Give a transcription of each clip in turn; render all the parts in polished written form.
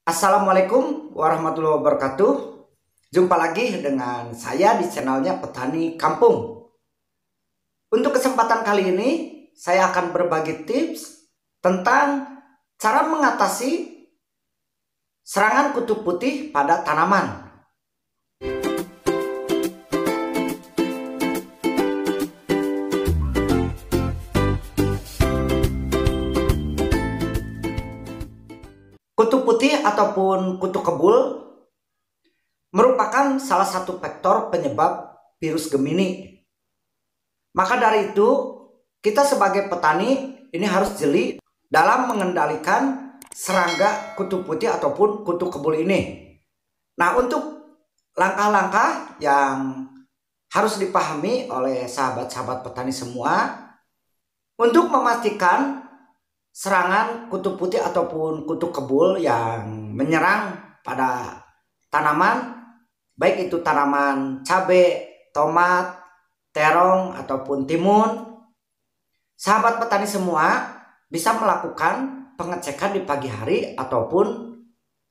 Assalamualaikum warahmatullahi wabarakatuh. Jumpa lagi dengan saya di channelnya Petani Kampung. Untuk kesempatan kali ini saya akan berbagi tips tentang cara mengatasi serangan kutu putih pada tanaman. Kutu putih ataupun kutu kebul merupakan salah satu faktor penyebab virus Gemini. Maka dari itu, kita sebagai petani ini harus jeli dalam mengendalikan serangga kutu putih ataupun kutu kebul ini. Nah, untuk langkah-langkah yang harus dipahami oleh sahabat-sahabat petani semua untuk memastikan serangan kutu putih ataupun kutu kebul yang menyerang pada tanaman, baik itu tanaman cabai, tomat, terong ataupun timun, sahabat petani semua bisa melakukan pengecekan di pagi hari ataupun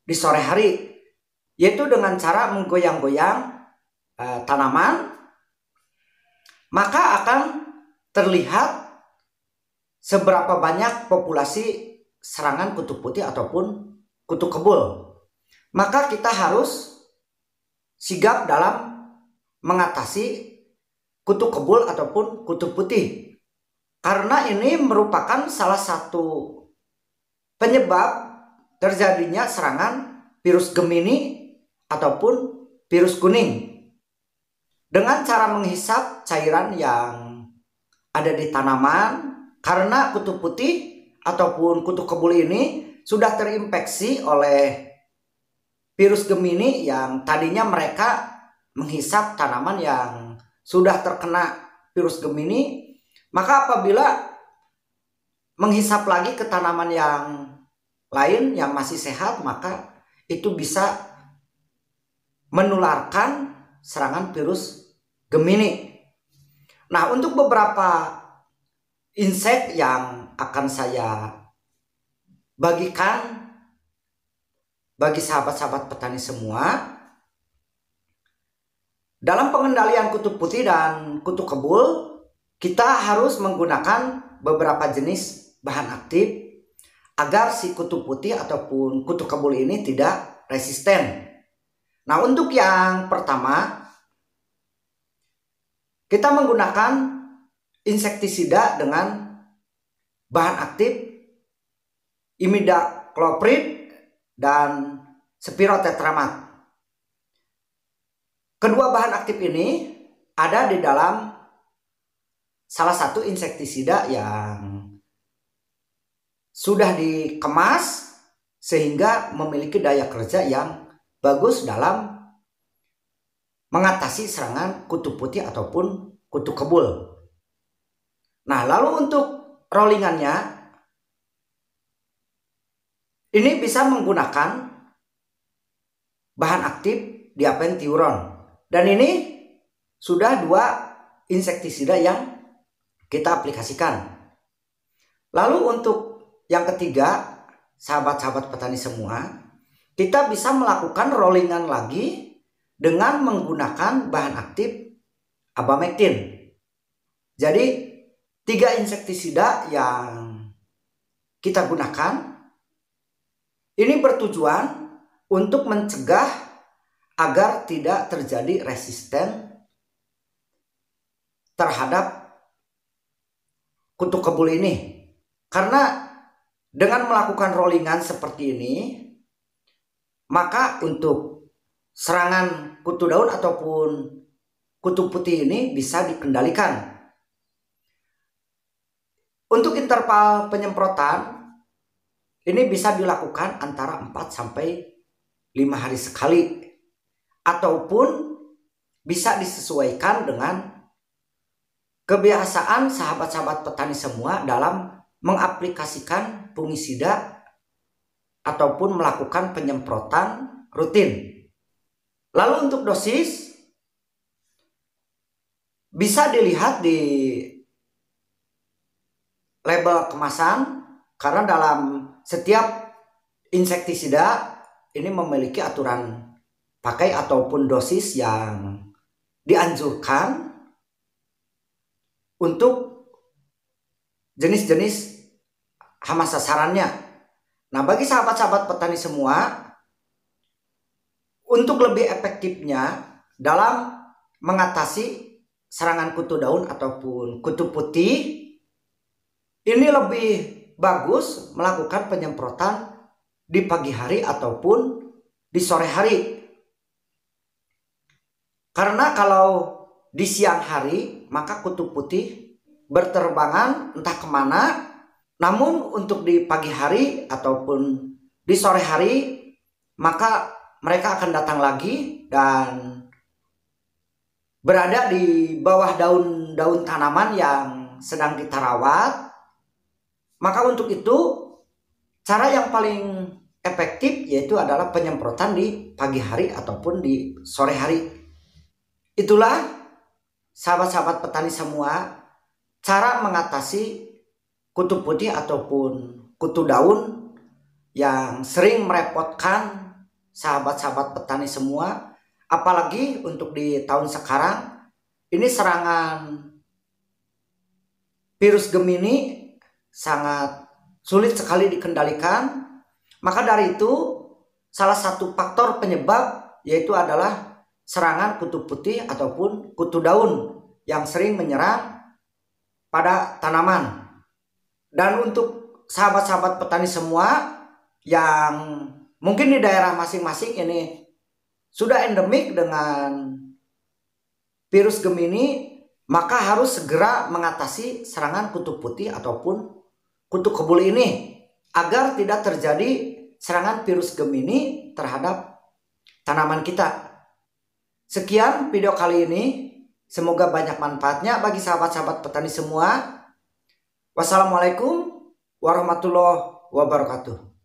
di sore hari, yaitu dengan cara menggoyang-goyang tanaman, maka akan terlihat seberapa banyak populasi serangan kutu putih ataupun kutu kebul. Maka kita harus sigap dalam mengatasi kutu kebul ataupun kutu putih, karena ini merupakan salah satu penyebab terjadinya serangan virus Gemini ataupun virus kuning. Dengan cara menghisap cairan yang ada di tanaman, karena kutu putih ataupun kutu kebul ini sudah terinfeksi oleh virus Gemini yang tadinya mereka menghisap tanaman yang sudah terkena virus Gemini, maka apabila menghisap lagi ke tanaman yang lain yang masih sehat, maka itu bisa menularkan serangan virus Gemini. Nah, untuk beberapa insek yang akan saya bagikan bagi sahabat-sahabat petani semua, dalam pengendalian kutu putih dan kutu kebul, kita harus menggunakan beberapa jenis bahan aktif agar si kutu putih ataupun kutu kebul ini tidak resisten. Nah, untuk yang pertama, kita menggunakan insektisida dengan bahan aktif imidacloprid dan spirotetramat. Kedua bahan aktif ini ada di dalam salah satu insektisida yang sudah dikemas sehingga memiliki daya kerja yang bagus dalam mengatasi serangan kutu putih ataupun kutu kebul. Nah, lalu untuk rollingannya, ini bisa menggunakan bahan aktif diapentiuron. Dan ini sudah dua insektisida yang kita aplikasikan. Lalu untuk yang ketiga, sahabat-sahabat petani semua, kita bisa melakukan rollingan lagi dengan menggunakan bahan aktif abamectin. Jadi 3 insektisida yang kita gunakan ini bertujuan untuk mencegah agar tidak terjadi resisten terhadap kutu kebul ini. Karena dengan melakukan rollingan seperti ini, maka untuk serangan kutu daun ataupun kutu putih ini bisa dikendalikan. Untuk interval penyemprotan ini bisa dilakukan antara 4 sampai 5 hari sekali, ataupun bisa disesuaikan dengan kebiasaan sahabat-sahabat petani semua dalam mengaplikasikan fungisida ataupun melakukan penyemprotan rutin. Lalu untuk dosis bisa dilihat di label kemasan, karena dalam setiap insektisida ini memiliki aturan pakai ataupun dosis yang dianjurkan untuk jenis-jenis hama sasarannya. Nah, bagi sahabat-sahabat petani semua, untuk lebih efektifnya dalam mengatasi serangan kutu daun ataupun kutu putih, ini lebih bagus melakukan penyemprotan di pagi hari ataupun di sore hari. Karena kalau di siang hari maka kutu putih berterbangan entah kemana. Namun untuk di pagi hari ataupun di sore hari maka mereka akan datang lagi dan berada di bawah daun-daun tanaman yang sedang kita rawat. Maka untuk itu cara yang paling efektif yaitu adalah penyemprotan di pagi hari ataupun di sore hari. Itulah sahabat-sahabat petani semua cara mengatasi kutu putih ataupun kutu daun yang sering merepotkan sahabat-sahabat petani semua. Apalagi untuk di tahun sekarang ini serangan virus Gemini sangat sulit sekali dikendalikan. Maka dari itu salah satu faktor penyebab yaitu adalah serangan kutu putih ataupun kutu daun yang sering menyerang pada tanaman. Dan untuk sahabat-sahabat petani semua yang mungkin di daerah masing-masing ini sudah endemik dengan virus Gemini, maka harus segera mengatasi serangan kutu putih ataupun kutu kebul ini agar tidak terjadi serangan virus Gemini terhadap tanaman kita. Sekian video kali ini, semoga banyak manfaatnya bagi sahabat-sahabat petani semua. Wassalamualaikum warahmatullahi wabarakatuh.